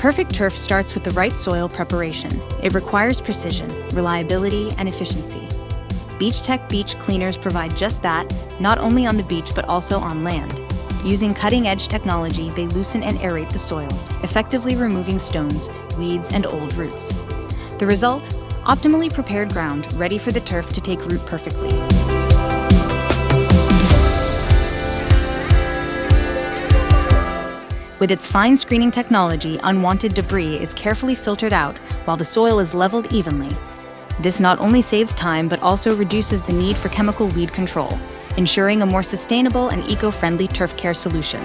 perfect turf starts with the right soil preparation. It requires precision, reliability, and efficiency. BeachTech beach cleaners provide just that, not only on the beach but also on land. Using cutting-edge technology, they loosen and aerate the soils, effectively removing stones, weeds, and old roots. The result? Optimally prepared ground, ready for the turf to take root perfectly. With its fine screening technology, unwanted debris is carefully filtered out while the soil is leveled evenly. This not only saves time but also reduces the need for chemical weed control, ensuring a more sustainable and eco-friendly turf care solution.